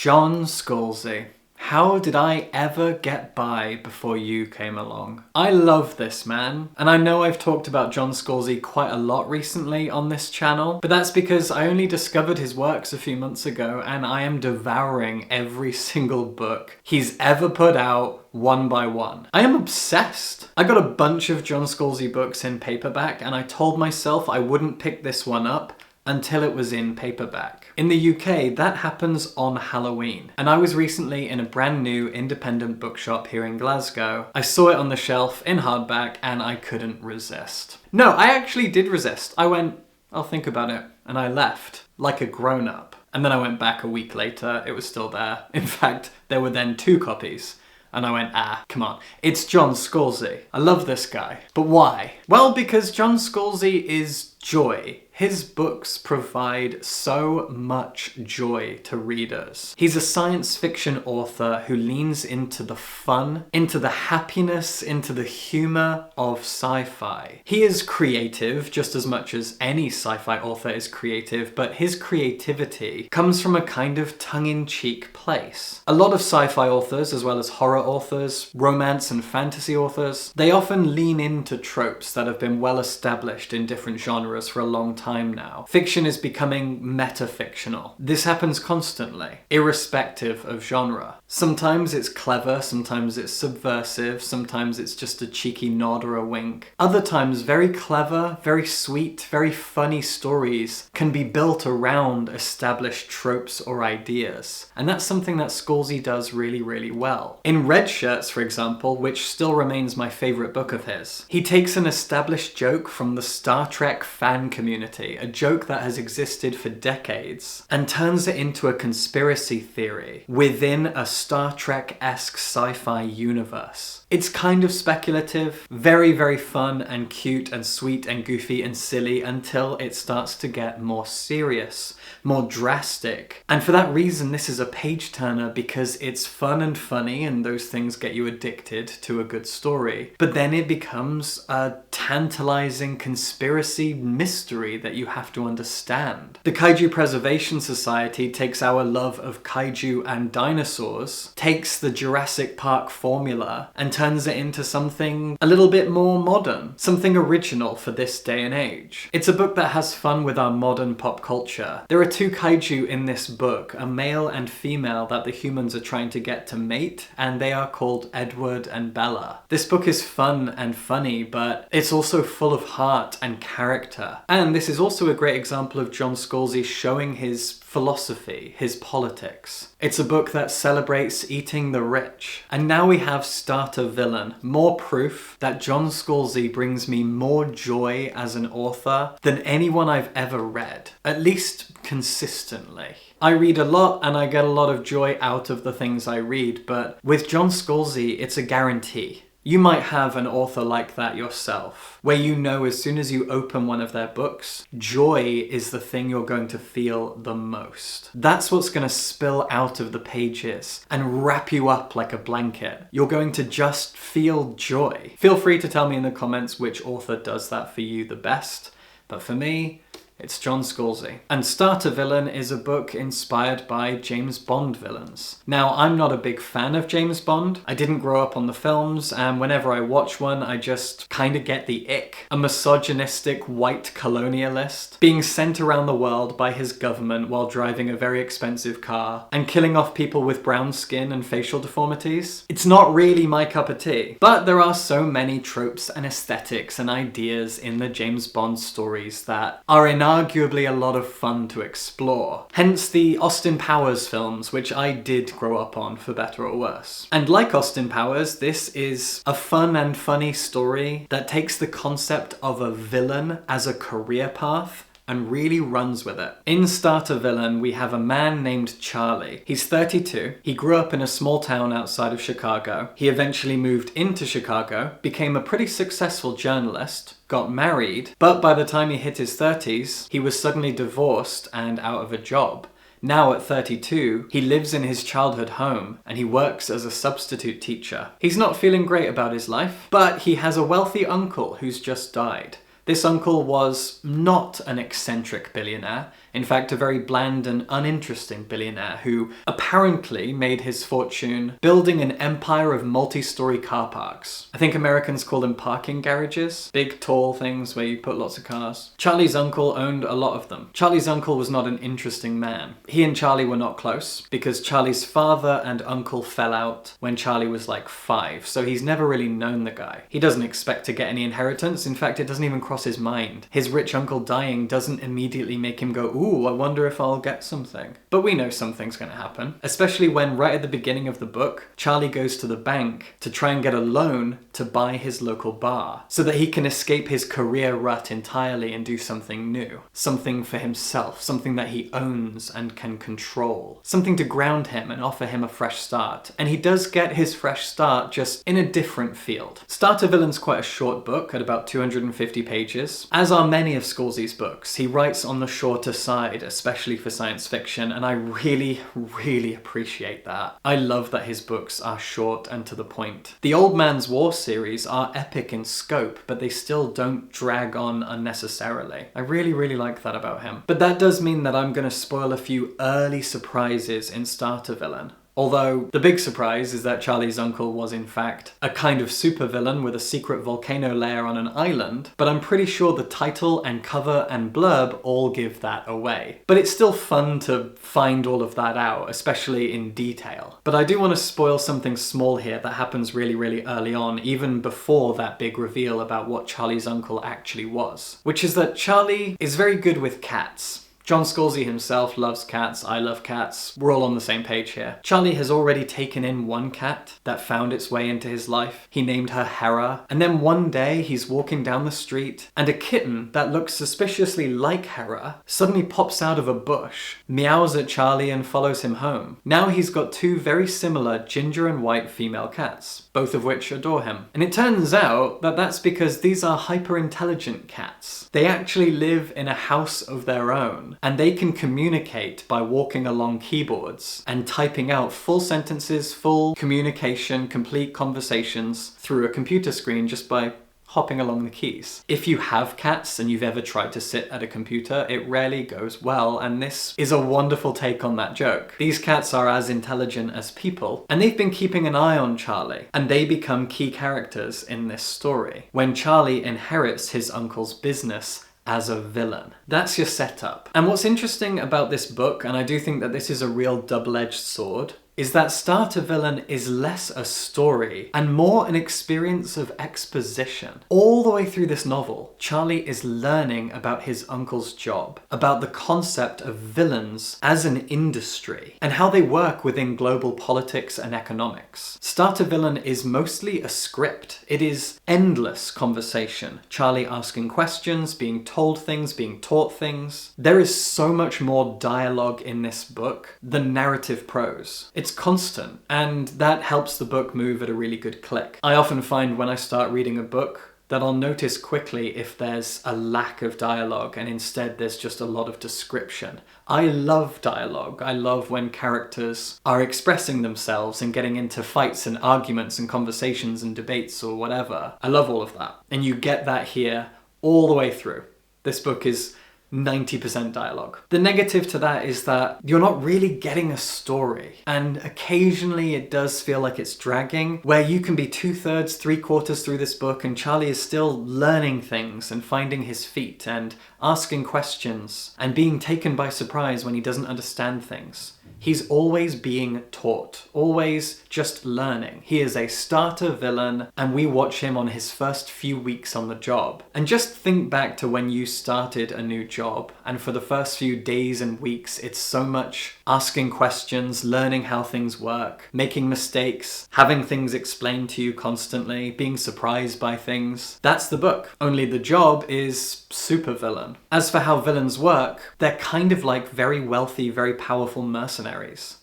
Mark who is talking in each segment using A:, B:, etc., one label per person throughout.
A: John Scalzi. How did I ever get by before you came along? I love this man, and I know I've talked about John Scalzi quite a lot recently on this channel, but that's because I only discovered his works a few months ago and I am devouring every single book he's ever put out one by one. I am obsessed. I got a bunch of John Scalzi books in paperback and I told myself I wouldn't pick this one up until it was in paperback. In the UK, that happens on Halloween. And I was recently in a brand new independent bookshop here in Glasgow. I saw it on the shelf in hardback and I couldn't resist. No, I actually did resist. I went, I'll think about it. And I left, like a grown-up. And then I went back a week later, it was still there. In fact, there were then 2 copies. And I went, come on, it's John Scalzi. I love this guy. But why? Well, because John Scalzi is joy. His books provide so much joy to readers. He's a science fiction author who leans into the fun, into the happiness, into the humor of sci-fi. He is creative just as much as any sci-fi author is creative, but his creativity comes from a kind of tongue-in-cheek place. A lot of sci-fi authors, as well as horror authors, romance and fantasy authors, they often lean into tropes that have been well established in different genres for a long time now. Fiction is becoming metafictional. This happens constantly, irrespective of genre. Sometimes it's clever, sometimes it's subversive, sometimes it's just a cheeky nod or a wink. Other times, very clever, very sweet, very funny stories can be built around established tropes or ideas. And that's something that Scalzi does really, really well. In Red Shirts, for example, which still remains my favorite book of his, he takes an established joke from the Star Trek fan community, a joke that has existed for decades, and turns it into a conspiracy theory within a Star Trek-esque sci-fi universe. It's kind of speculative, very, very fun and cute and sweet and goofy and silly until it starts to get more serious, more drastic. And for that reason, this is a page-turner because it's fun and funny and those things get you addicted to a good story. But then it becomes a tantalizing conspiracy mystery that you have to understand. The Kaiju Preservation Society takes our love of kaiju and dinosaurs, takes the Jurassic Park formula, and turns it into something a little bit more modern, something original for this day and age. It's a book that has fun with our modern pop culture. There are 2 kaiju in this book, a male and female that the humans are trying to get to mate, and they are called Edward and Bella. This book is fun and funny, but it's also full of heart and character. And this is also a great example of John Scalzi showing his philosophy, his politics. It's a book that celebrates eating the rich. And now we have Starter Villain, more proof that John Scalzi brings me more joy as an author than anyone I've ever read, at least consistently. I read a lot and I get a lot of joy out of the things I read, but with John Scalzi, it's a guarantee. You might have an author like that yourself, where you know as soon as you open one of their books, joy is the thing you're going to feel the most. That's what's going to spill out of the pages and wrap you up like a blanket. You're going to just feel joy. Feel free to tell me in the comments which author does that for you the best, but for me, it's John Scalzi. And Starter Villain is a book inspired by James Bond villains. Now, I'm not a big fan of James Bond. I didn't grow up on the films, and whenever I watch one, I just kind of get the ick. A misogynistic white colonialist being sent around the world by his government while driving a very expensive car and killing off people with brown skin and facial deformities. It's not really my cup of tea. But there are so many tropes and aesthetics and ideas in the James Bond stories that are inarguably a lot of fun to explore. Hence the Austin Powers films, which I did grow up on for better or worse. And like Austin Powers, this is a fun and funny story that takes the concept of a villain as a career path and really runs with it. In Starter Villain, we have a man named Charlie. He's 32. He grew up in a small town outside of Chicago. He eventually moved into Chicago, became a pretty successful journalist, got married, but by the time he hit his 30s, he was suddenly divorced and out of a job. Now at 32, he lives in his childhood home and he works as a substitute teacher. He's not feeling great about his life, but he has a wealthy uncle who's just died. This uncle was not an eccentric billionaire. In fact, a very bland and uninteresting billionaire who apparently made his fortune building an empire of multi-story car parks. I think Americans call them parking garages. Big, tall things where you put lots of cars. Charlie's uncle owned a lot of them. Charlie's uncle was not an interesting man. He and Charlie were not close because Charlie's father and uncle fell out when Charlie was like 5, so he's never really known the guy. He doesn't expect to get any inheritance. In fact, it doesn't even cross his mind. His rich uncle dying doesn't immediately make him go, ooh, I wonder if I'll get something. But we know something's gonna happen, especially when right at the beginning of the book, Charlie goes to the bank to try and get a loan to buy his local bar so that he can escape his career rut entirely and do something new. Something for himself, something that he owns and can control. Something to ground him and offer him a fresh start. And he does get his fresh start, just in a different field. Starter Villain's quite a short book at about 250 pages. As are many of Scalzi's books, he writes on the shorter side, especially for science fiction, and I really, really appreciate that. I love that his books are short and to the point. The Old Man's War series are epic in scope, but they still don't drag on unnecessarily. I really, really like that about him. But that does mean that I'm going to spoil a few early surprises in Starter Villain. Although, the big surprise is that Charlie's uncle was in fact a kind of supervillain with a secret volcano lair on an island, but I'm pretty sure the title and cover and blurb all give that away. But it's still fun to find all of that out, especially in detail. But I do want to spoil something small here that happens really, really early on, even before that big reveal about what Charlie's uncle actually was. Which is that Charlie is very good with cats. John Scalzi himself loves cats, I love cats, we're all on the same page here. Charlie has already taken in one cat that found its way into his life. He named her Hera, and then one day he's walking down the street and a kitten that looks suspiciously like Hera suddenly pops out of a bush, meows at Charlie and follows him home. Now he's got 2 very similar ginger and white female cats, both of which adore him. And it turns out that that's because these are hyper-intelligent cats. They actually live in a house of their own, and they can communicate by walking along keyboards and typing out full sentences, full communication, complete conversations through a computer screen just by hopping along the keys. If you have cats and you've ever tried to sit at a computer, it rarely goes well, and this is a wonderful take on that joke. These cats are as intelligent as people, and they've been keeping an eye on Charlie, and they become key characters in this story. When Charlie inherits his uncle's business as a villain. That's your setup. And what's interesting about this book, and I do think that this is a real double-edged sword, is that Starter Villain is less a story and more an experience of exposition. All the way through this novel, Charlie is learning about his uncle's job, about the concept of villains as an industry, and how they work within global politics and economics. Starter Villain is mostly a script. It is endless conversation. Charlie asking questions, being told things, being taught things. There is so much more dialogue in this book than narrative prose. It's constant, and that helps the book move at a really good click. I often find when I start reading a book that I'll notice quickly if there's a lack of dialogue and instead there's just a lot of description. I love dialogue. I love when characters are expressing themselves and getting into fights and arguments and conversations and debates or whatever. I love all of that. And you get that here all the way through. This book is 90% dialogue. The negative to that is that you're not really getting a story, and occasionally it does feel like it's dragging, where you can be 2/3, 3/4 through this book and Charlie is still learning things and finding his feet and asking questions and being taken by surprise when he doesn't understand things. He's always being taught, always just learning. He is a starter villain, and we watch him on his first few weeks on the job. And just think back to when you started a new job, and for the first few days and weeks, it's so much asking questions, learning how things work, making mistakes, having things explained to you constantly, being surprised by things. That's the book. Only the job is supervillain. As for how villains work, they're kind of like very wealthy, very powerful mercenaries.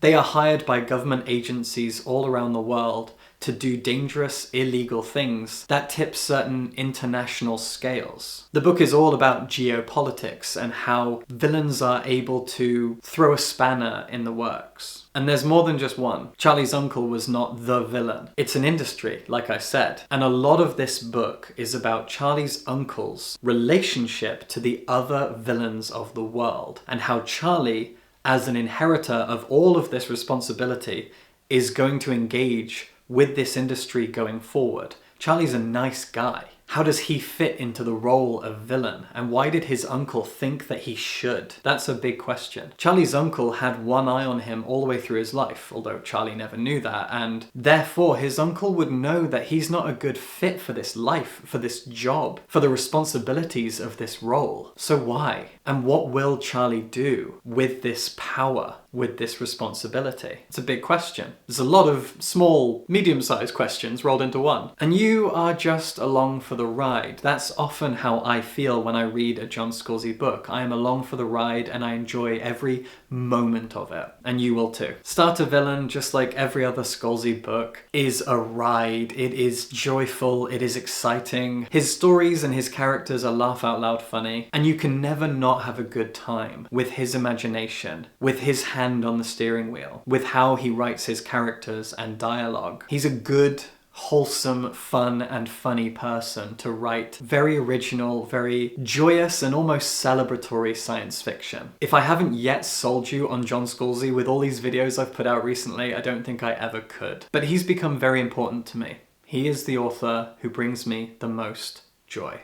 A: They are hired by government agencies all around the world to do dangerous, illegal things that tip certain international scales. The book is all about geopolitics and how villains are able to throw a spanner in the works. And there's more than just one. Charlie's uncle was not the villain. It's an industry, like I said. And a lot of this book is about Charlie's uncle's relationship to the other villains of the world, and how Charlie, as an inheritor of all of this responsibility, is going to engage with this industry going forward. Charlie's a nice guy. How does he fit into the role of villain? And why did his uncle think that he should? That's a big question. Charlie's uncle had one eye on him all the way through his life, although Charlie never knew that, and therefore his uncle would know that he's not a good fit for this life, for this job, for the responsibilities of this role. So why? And what will Charlie do with this power, with this responsibility? It's a big question. There's a lot of small, medium-sized questions rolled into one. And you are just along for the ride. That's often how I feel when I read a John Scalzi book. I am along for the ride and I enjoy every moment of it. And you will too. Starter Villain, just like every other Scalzi book, is a ride. It is joyful. It is exciting. His stories and his characters are laugh out loud funny. And you can never not have a good time with his imagination, with his hand on the steering wheel, with how he writes his characters and dialogue. He's a good, wholesome, fun and funny person to write very original, very joyous and almost celebratory science fiction. If I haven't yet sold you on John Scalzi with all these videos I've put out recently, I don't think I ever could. But he's become very important to me. He is the author who brings me the most joy.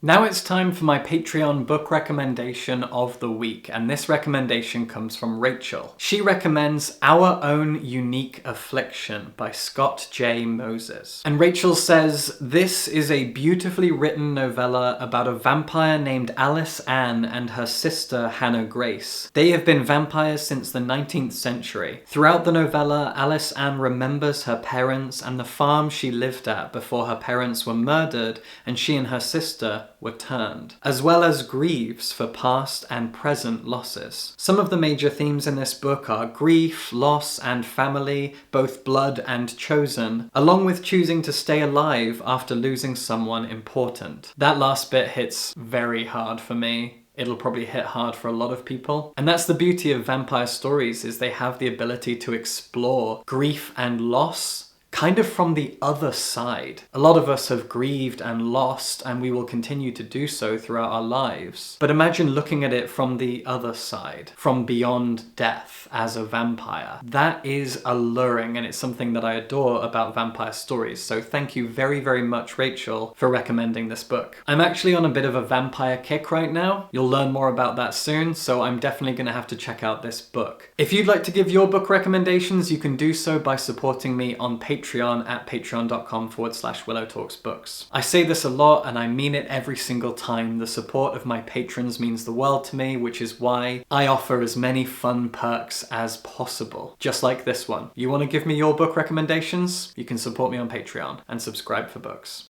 A: Now it's time for my Patreon book recommendation of the week, and this recommendation comes from Rachel. She recommends Our Own Unique Affliction by Scott J. Moses. And Rachel says, this is a beautifully written novella about a vampire named Alice Ann and her sister Hannah Grace. They have been vampires since the 19th century. Throughout the novella, Alice Ann remembers her parents and the farm she lived at before her parents were murdered and she and her sister were turned, as well as grieves for past and present losses. Some of the major themes in this book are grief, loss, and family, both blood and chosen, along with choosing to stay alive after losing someone important. That last bit hits very hard for me. It'll probably hit hard for a lot of people. And that's the beauty of vampire stories, is they have the ability to explore grief and loss kind of from the other side. A lot of us have grieved and lost, and we will continue to do so throughout our lives. But imagine looking at it from the other side, from beyond death as a vampire. That is alluring, and it's something that I adore about vampire stories. So thank you very, very much, Rachel, for recommending this book. I'm actually on a bit of a vampire kick right now. You'll learn more about that soon, so I'm definitely gonna have to check out this book. If you'd like to give your book recommendations, you can do so by supporting me on Patreon at patreon.com/WillowTalksBooks. I say this a lot and I mean it every single time. The support of my patrons means the world to me, which is why I offer as many fun perks as possible. Just like this one. You want to give me your book recommendations? You can support me on Patreon and subscribe for books.